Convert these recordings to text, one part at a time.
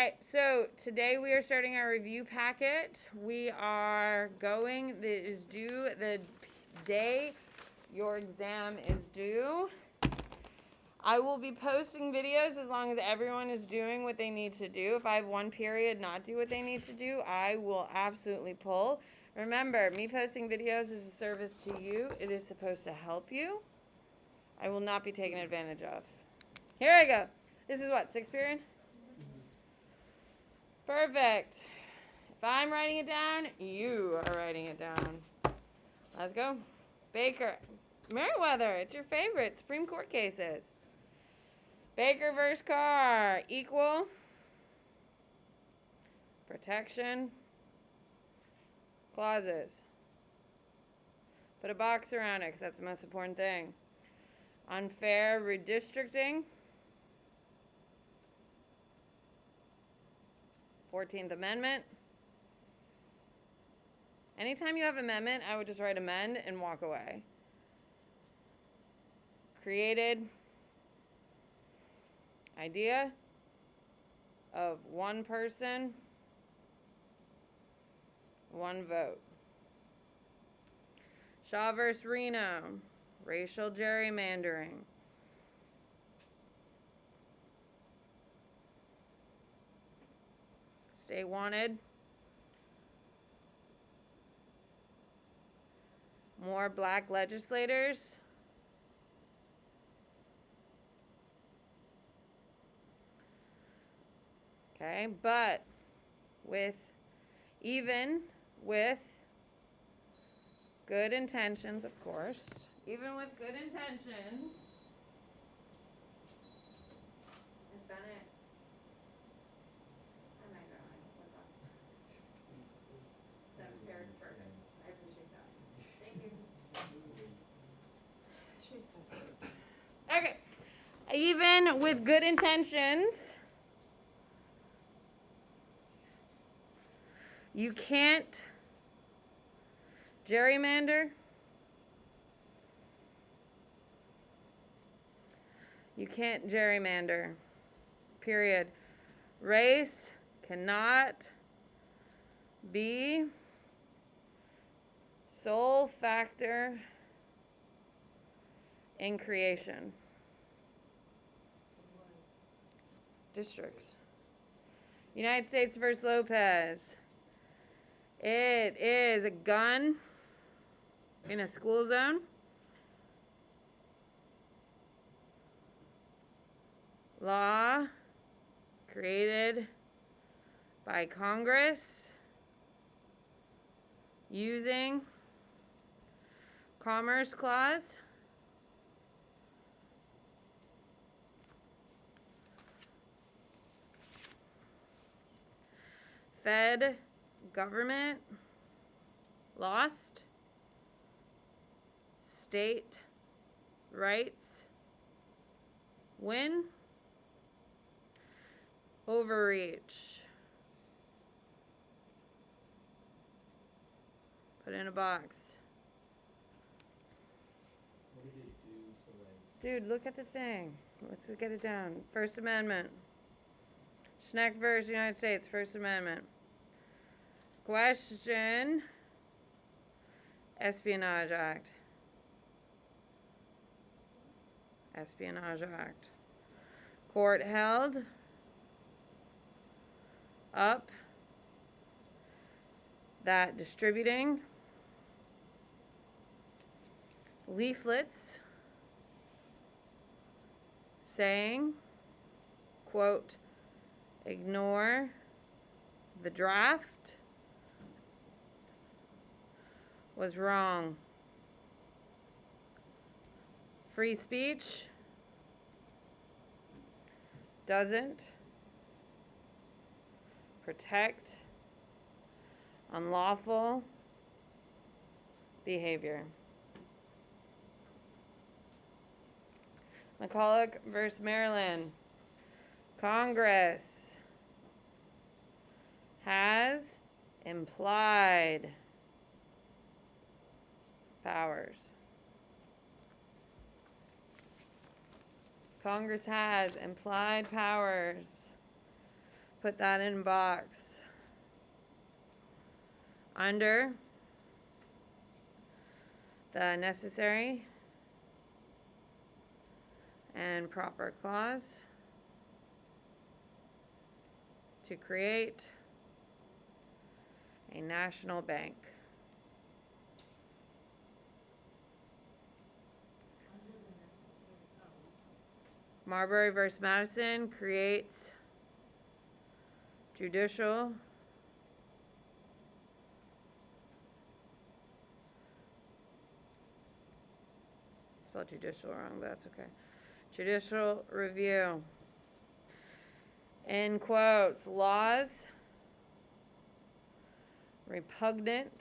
right, so today we are starting our review packet. We are going, it is due the day your exam is due. I will be posting videos as long as everyone is doing what they need to do. If I have one period not do what they need to do, I will absolutely pull. Remember, me posting videos is a service to you. It is supposed to help you. I will not be taken advantage of. Here I go. This is what, 6th period? Perfect. If I'm writing it down, you are writing it down. Let's go. Baker. Meriwether, it's your favorite. Supreme Court cases. Baker versus Carr. Equal. Protection. Clauses. Put a box around it because that's the most important thing. Unfair redistricting. 14th Amendment. Anytime you have amendment, I would just write amend and walk away. Created idea of one person, one vote. Shaw versus Reno, racial gerrymandering. State wanted more black legislators. Okay, but even with good intentions, of course, even with good intentions, Miss Bennett. Oh my God, what's up? 7th period, perfect. I appreciate that. Thank you. She's so sweet. Okay, even with good intentions, you can't gerrymander. You can't gerrymander. Period. Race cannot be sole factor in creation. Districts. United States versus Lopez. It is a gun in a school zone. Law created by Congress using Commerce Clause. Fed government lost. State rights win. Overreach. Put in a box. What did it do to, like... Dude, look at the thing. Let's get it down. First Amendment. Schneck versus United States. First Amendment. Question. Espionage Act. Espionage Act. Court held up that distributing leaflets saying, quote, ignore the draft was wrong. Free speech doesn't protect unlawful behavior. McCulloch versus Maryland. Congress has implied powers. Congress has implied powers. put that in box. Under the necessary and proper clause to create a national bank. Marbury versus Madison creates judicial spelled judicial wrong, but that's okay. Judicial review. In quotes, laws repugnant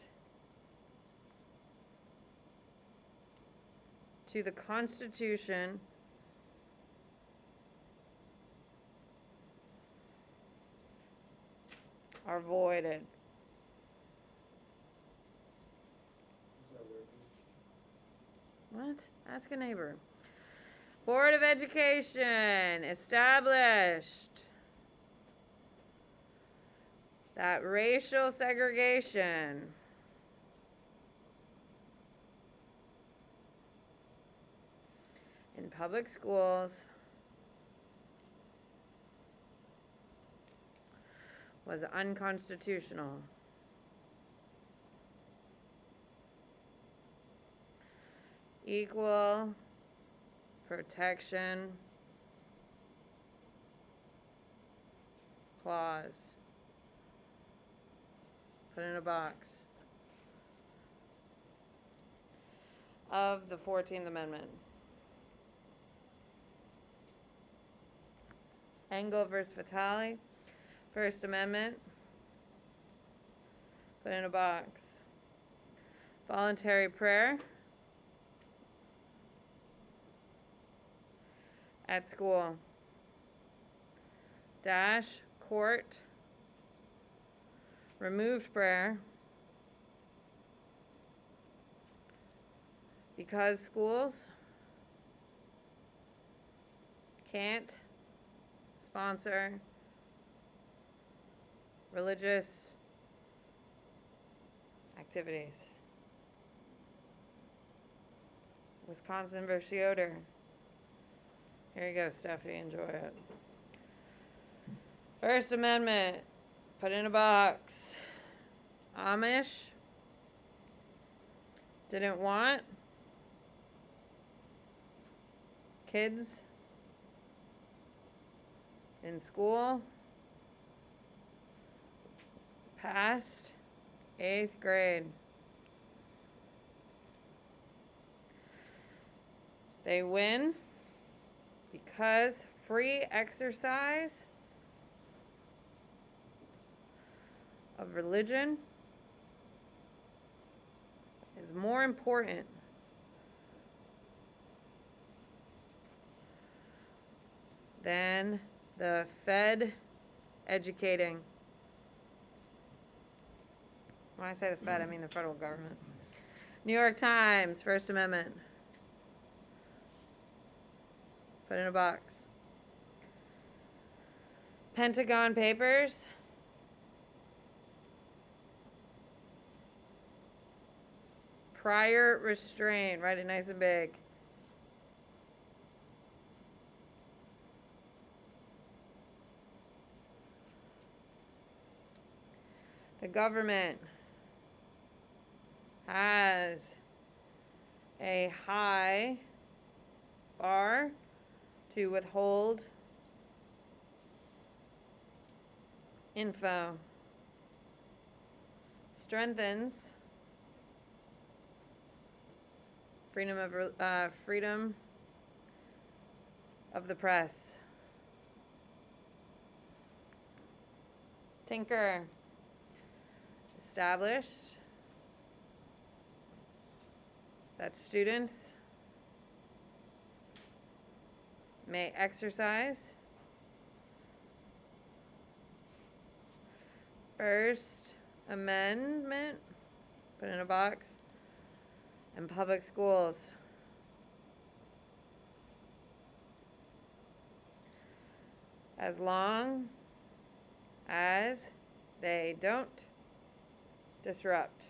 to the Constitution are voided. Is that working? What? Ask a neighbor. Board of Education established that racial segregation in public schools was unconstitutional. Equal protection clause. Put in a box. Of the 14th Amendment. Engel versus Vitale. First Amendment. Put in a box. Voluntary prayer at school. Dash court. Removed prayer because schools can't sponsor religious activities. Wisconsin versus Yoder. Here you go, Steffi. Enjoy it. First Amendment. Put in a box. Amish didn't want kids in school past 8th grade. They win because free exercise of religion is more important than the Fed educating. When I say the Fed, I mean the federal government. New York Times, First Amendment. Put in a box. Pentagon Papers. Prior restraint. Write it nice and big. The government has a high bar to withhold info. Strengthens freedom of the press. Tinker established that students may exercise First Amendment, put in a box, in public schools. As long they don't disrupt.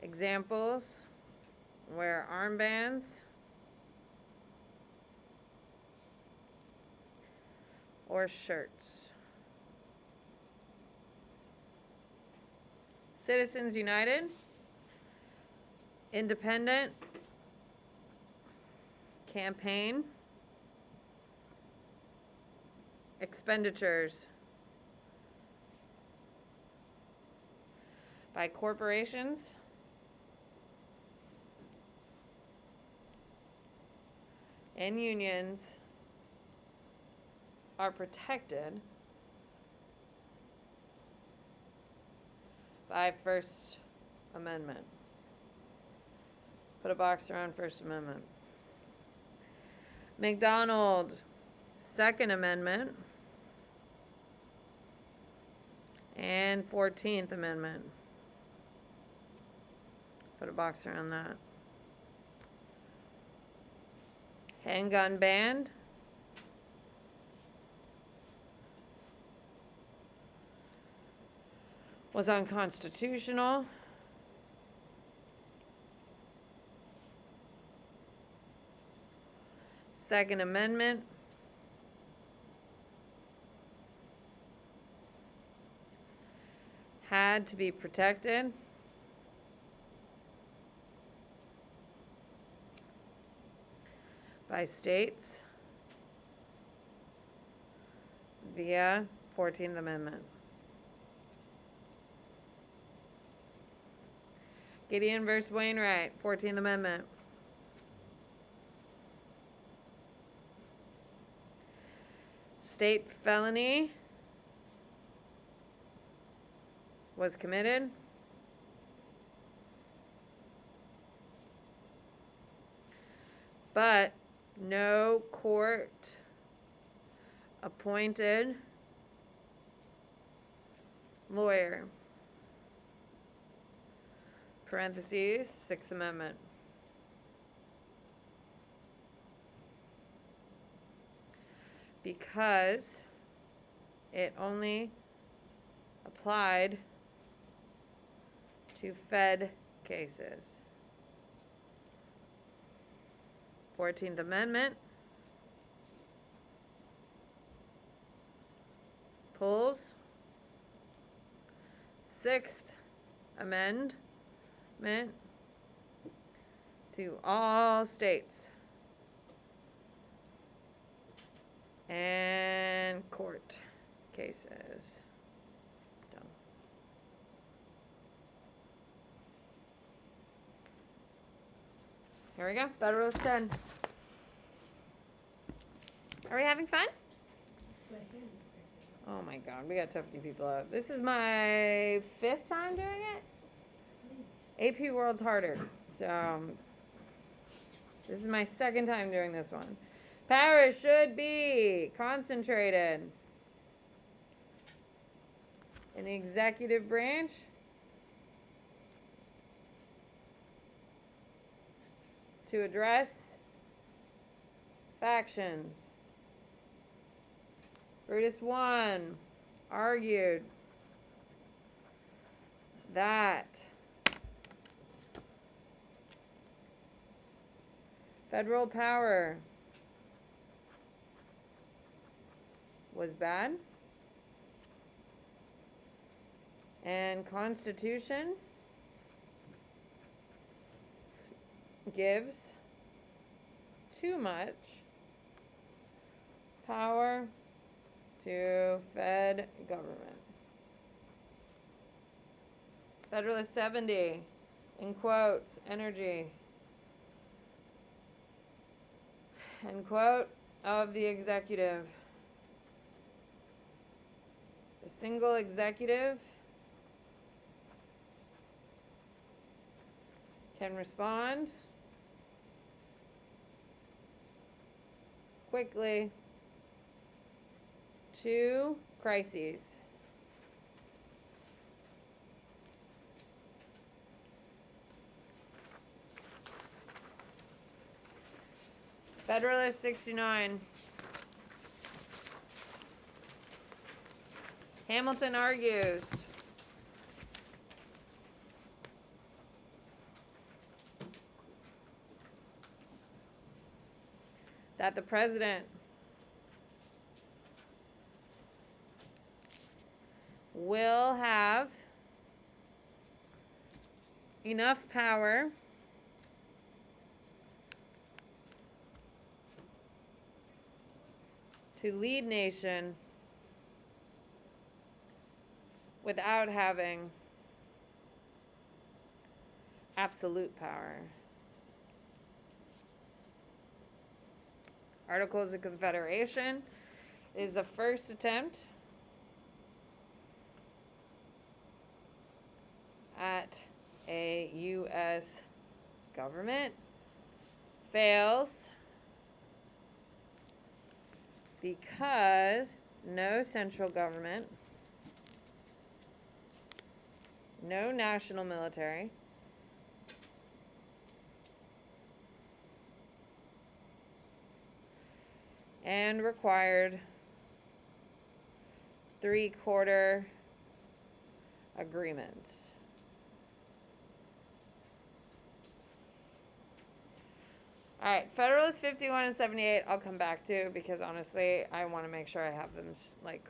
Examples: wear armbands, or shirts. Citizens United, independent, campaign, expenditures by corporations, and unions are protected by First Amendment. Put a box around First Amendment. McDonald, Second Amendment, and 14th Amendment. Put a box around that. Handgun ban, was unconstitutional. Second Amendment had to be protected. By states via 14th Amendment. Gideon versus Wainwright, 14th Amendment. State felony was committed. But no court appointed lawyer. Parentheses, 6th Amendment. Because it only applied to Fed cases. 14th Amendment pulls 6th Amendment to all states and court cases. Done. Here we go. Federalist 10. Are we having fun? Oh my god, we got tough people out. This is my 5th time doing it. AP World's harder. So, this is my 2nd time doing this one. Power should be concentrated in the executive branch to address factions. Brutus 1 argued that federal power was bad and Constitution gives too much power to Fed government. Federalist 70, in quotes, energy, end quote, of the executive. The single executive can respond quickly to crises. Federalist 69. Hamilton argues that the president will have enough power to lead nation without having absolute power. Articles of Confederation is the first attempt at a U.S. government. Fails because no central government, no national military, and required 3/4 agreements. All right, Federalist 51 and 78 I'll come back to because honestly I want to make sure I have them like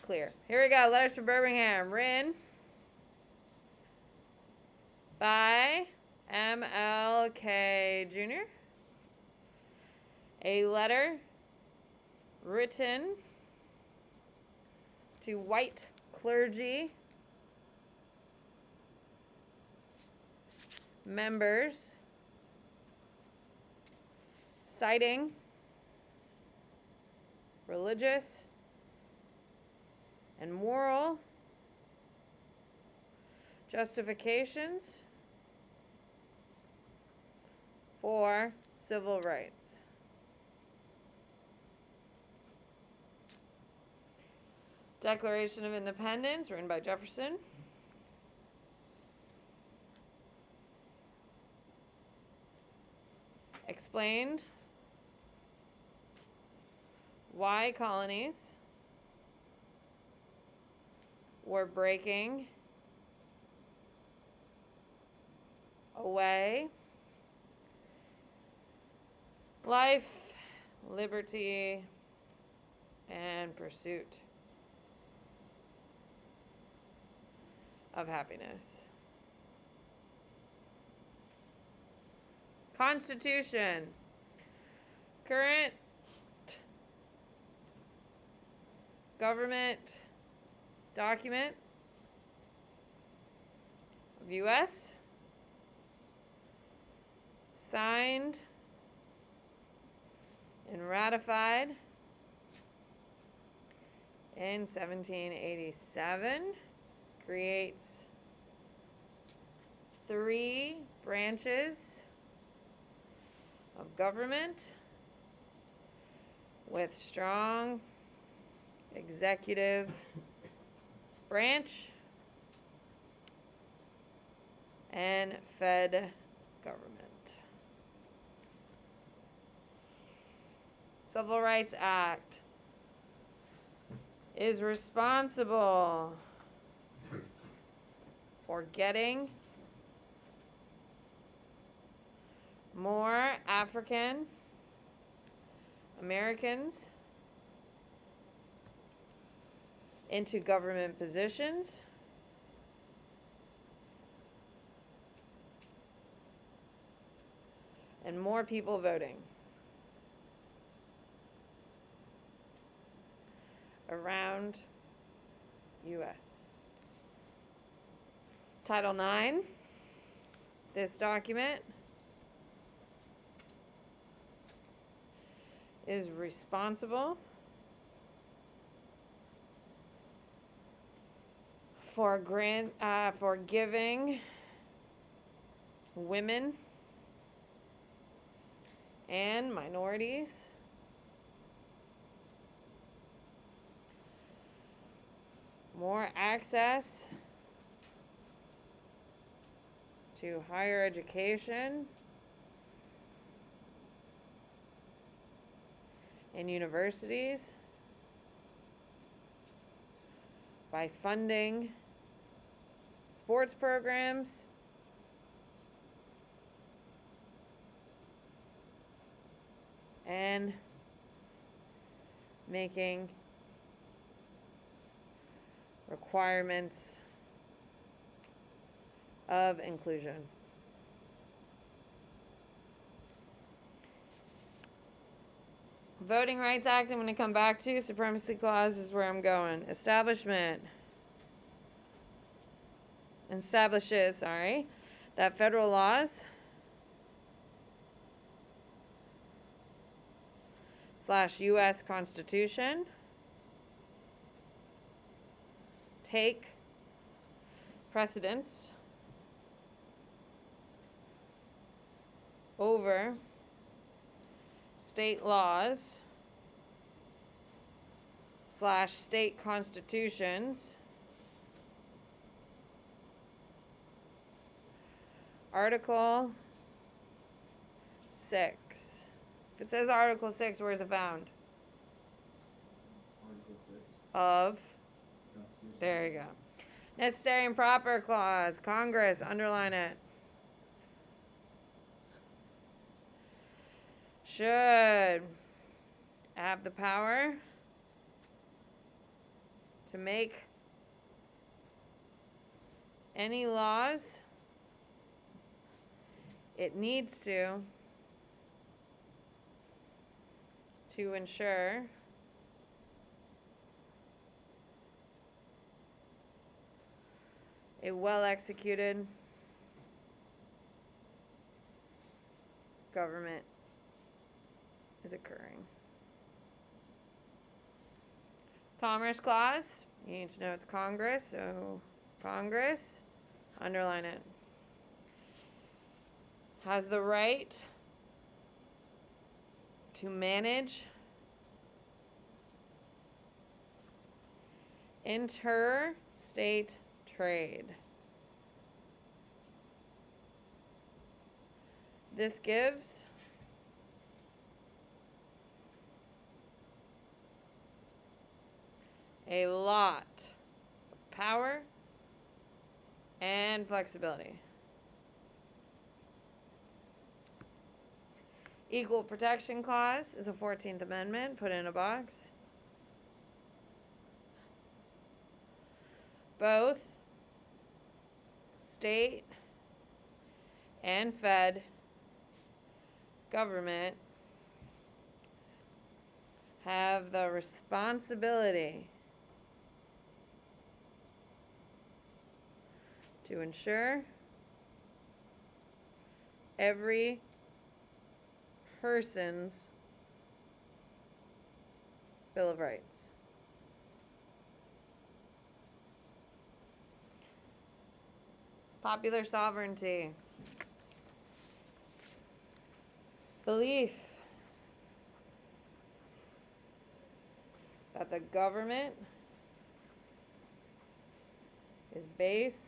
clear. Here we go. Letters from Birmingham. Written by MLK Jr. A letter written to white clergy members citing religious and moral justifications for civil rights. Declaration of Independence, written by Jefferson. Explained why colonies were breaking away life, liberty, and pursuit of happiness. Constitution. Current government document of U.S. signed and ratified in 1787. Creates 3 branches of government with strong executive branch and Fed government. Civil Rights Act is responsible for getting more African Americans into government positions and more people voting around U.S. Title IX, this document is responsible for giving women and minorities more access to higher education and universities by funding sports programs and making requirements of inclusion. Voting Rights Act, I'm going to come back to. Supremacy Clause is where I'm going. Establishes, that federal laws / U.S. Constitution take precedence over state laws / state constitutions, Article 6. If it says Article 6, where is it found? Article 6. Of. Constitution. There you go. Necessary and proper clause. Congress, underline it. Should have the power to make any laws it needs to ensure a well-executed government is occurring. Commerce Clause, you need to know it's Congress, so Congress, underline it, has the right to manage interstate trade. This gives a lot of power and flexibility. Equal Protection Clause is a 14th Amendment, put in a box. Both state and fed government have the responsibility to ensure every person's Bill of Rights. Popular sovereignty. Belief that the government is based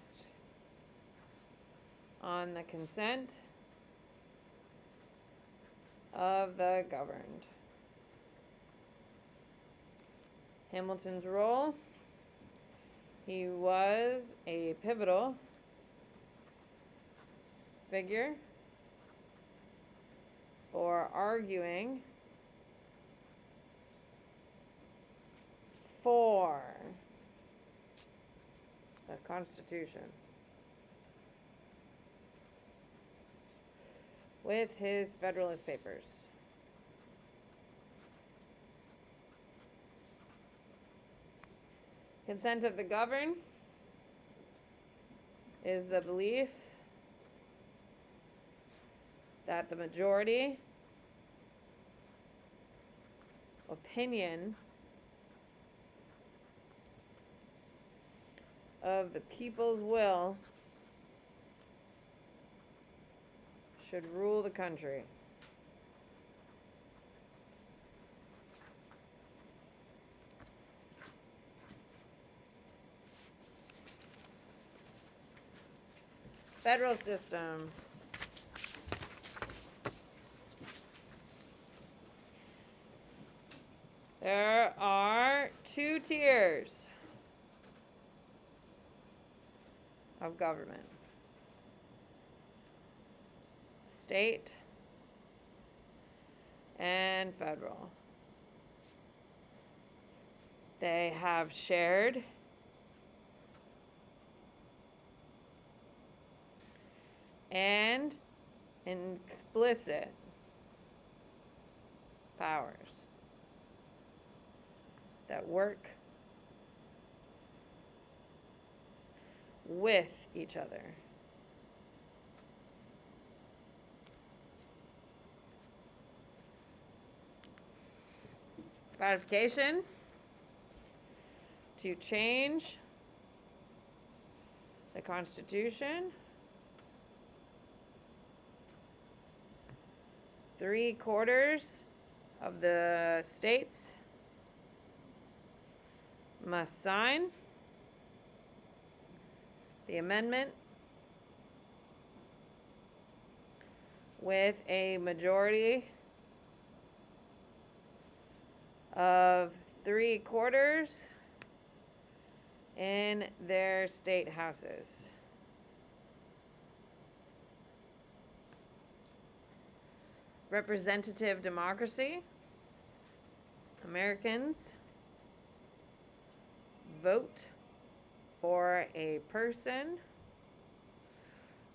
on the consent of the governed. Hamilton's role. He was a pivotal figure for arguing for the Constitution with his Federalist Papers. Consent of the governed is the belief that the majority opinion of the people's will should rule the country. Federal system. There are two tiers of government. State and federal. They have shared and explicit powers that work with each other. Ratification to change the Constitution. 3/4 of the states must sign the amendment with a majority of 3/4 in their state houses. Representative democracy. Americans vote for a person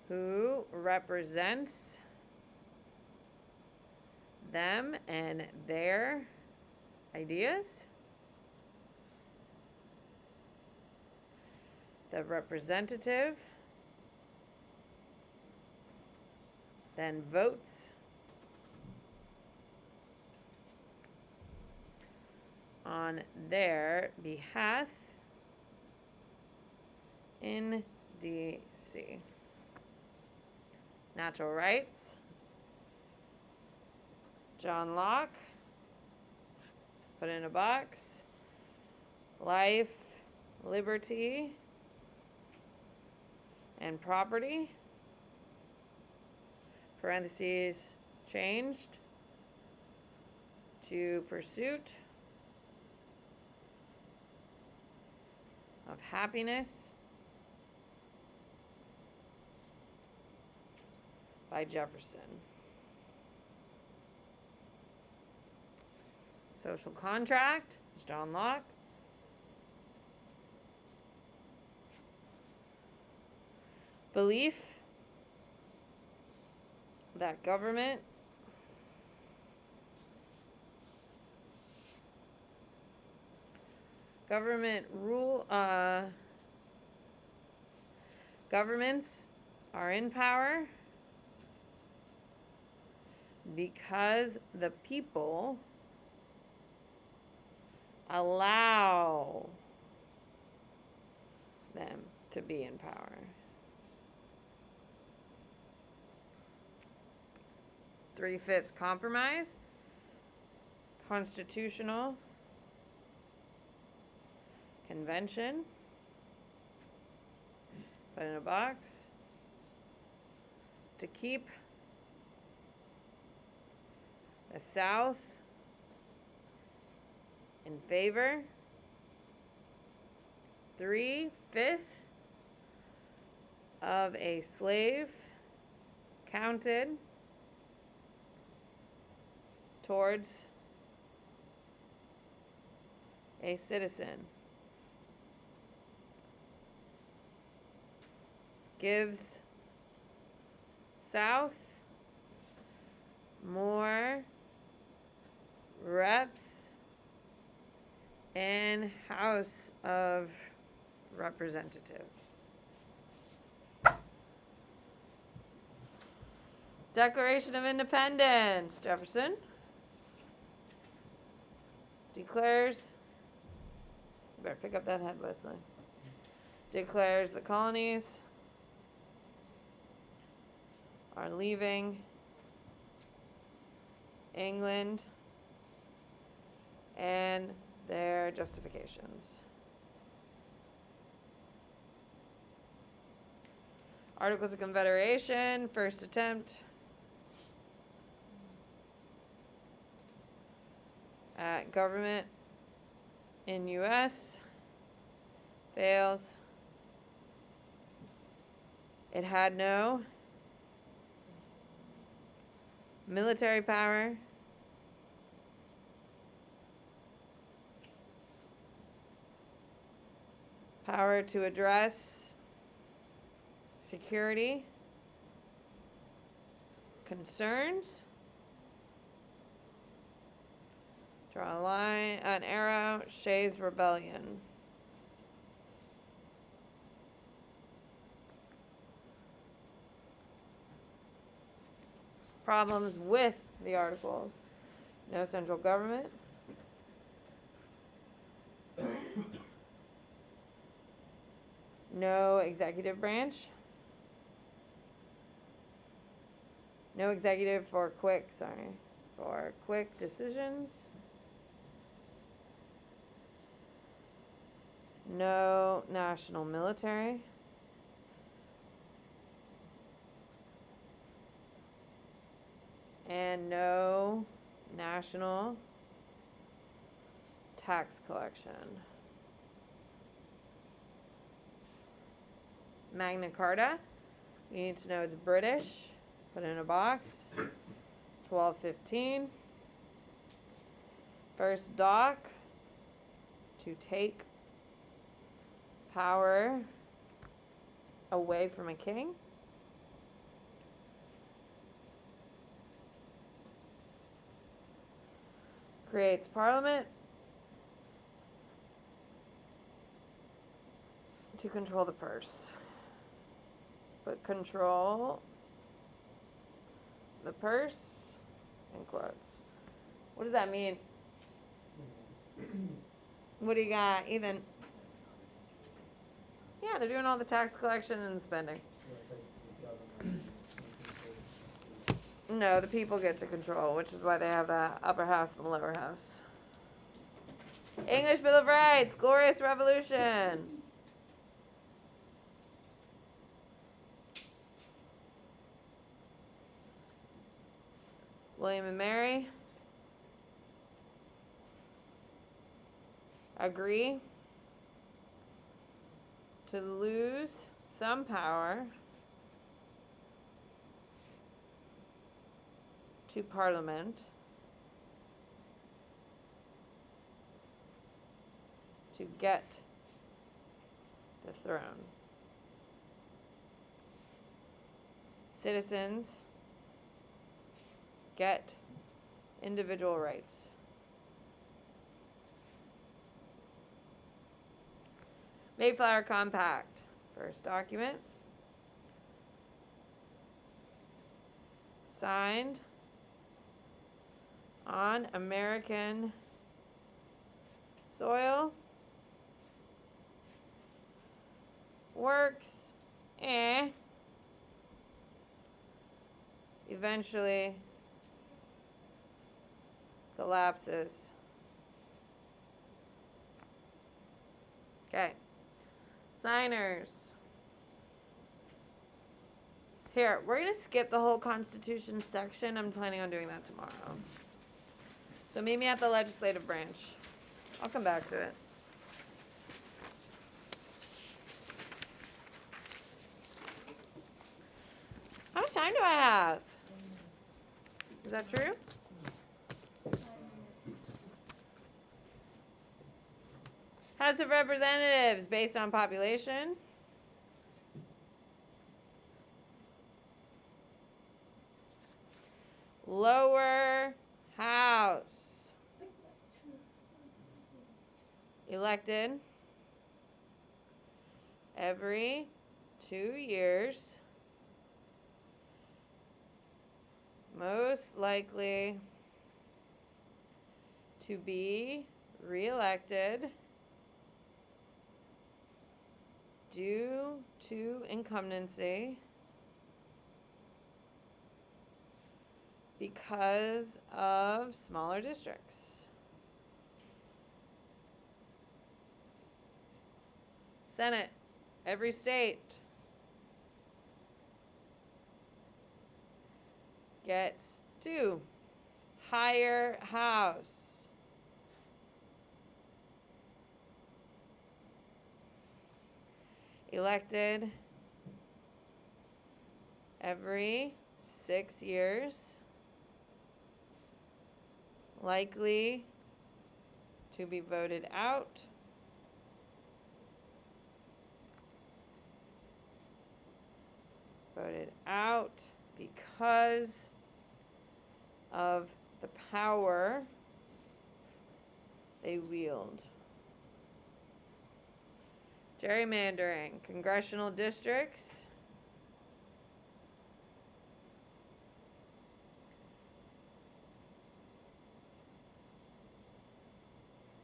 who represents them and their ideas. The representative then votes on their behalf in D.C. Natural rights. John Locke, put in a box. Life, liberty, and property. Parentheses changed to pursuit of happiness by Jefferson. Social contract is John Locke. Belief that government governments are in power because the people allow them to be in power. 3/5 compromise. Constitutional Convention. Put in a box. To keep the South in favor. 3/5 of a slave counted towards a citizen. Gives South more reps in House of Representatives. Declaration of Independence. Jefferson declares, you better pick up that head, Wesley. Declares the colonies are leaving England and their justifications. Articles of Confederation, first attempt at government in U.S. fails. It had no military power, power to address security concerns. Draw a line, an arrow, Shays Rebellion. Problems with the articles. No central government. No executive branch. No executive for quick decisions. No national military. And no national tax collection. Magna Carta. You need to know it's British. Put it in a box. 1215. First doc to take power away from a king. Creates parliament to control the purse. But control the purse in quotes. What does that mean? What do you got, Ethan? Yeah, they're doing all the tax collection and spending. So it's like the government No, the people get to control, which is why they have the upper house and the lower house. English Bill of Rights, Glorious Revolution. William and Mary agree to lose some power to Parliament to get the throne. Citizens get individual rights. Mayflower Compact, first document. Signed on American soil. Works, eventually collapses. Okay. Signers. Here, we're going to skip the whole Constitution section. I'm planning on doing that tomorrow. So meet me at the legislative branch. I'll come back to it. How much time do I have? Is that true? House of Representatives based on population. Lower house. Elected every 2 years. Most likely to be re-elected due to incumbency because of smaller districts. Senate, every state gets 2. Higher house. Elected every 6 years, likely to be voted out. Voted out because of the power they wield. Gerrymandering, congressional districts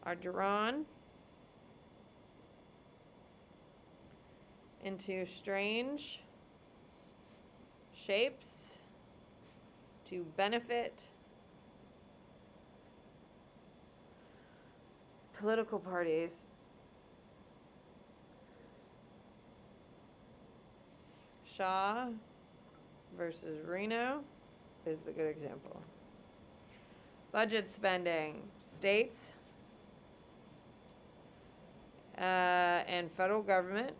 are drawn into strange shapes to benefit political parties. Shaw versus Reno is the good example. Budget spending. States and federal government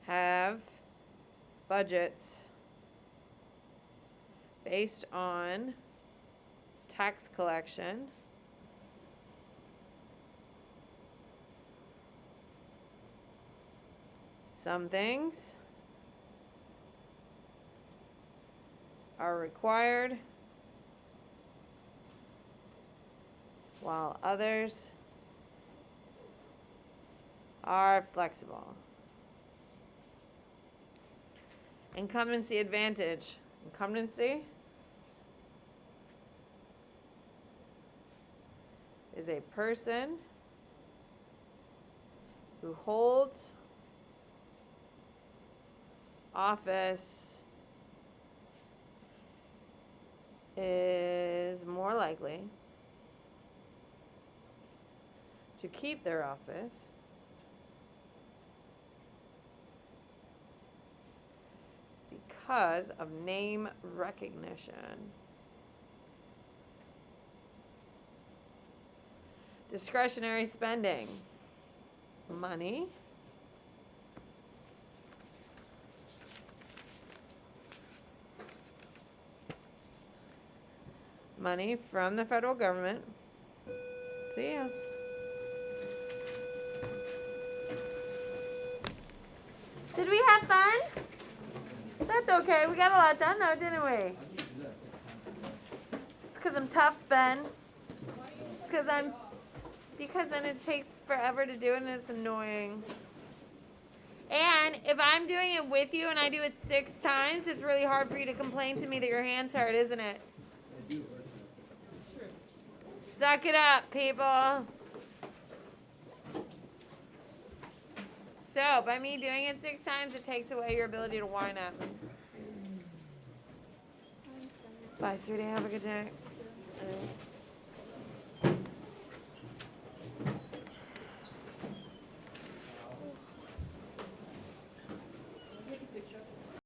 have budgets based on tax collection some things are required while others are flexible. Incumbency advantage. Incumbency is a person who holds office is more likely to keep their office because of name recognition. Discretionary spending. Money from the federal government. See ya. Did we have fun? That's okay. We got a lot done though, didn't we? It's because I'm tough, Ben. Because then it takes forever to do it and it's annoying. And if I'm doing it with you and I do it 6 times, it's really hard for you to complain to me that your hands hurt, isn't it? Suck it up, people. So, by me doing it 6 times, it takes away your ability to whine at me. Bye, sweetie. Have a good day. Thanks.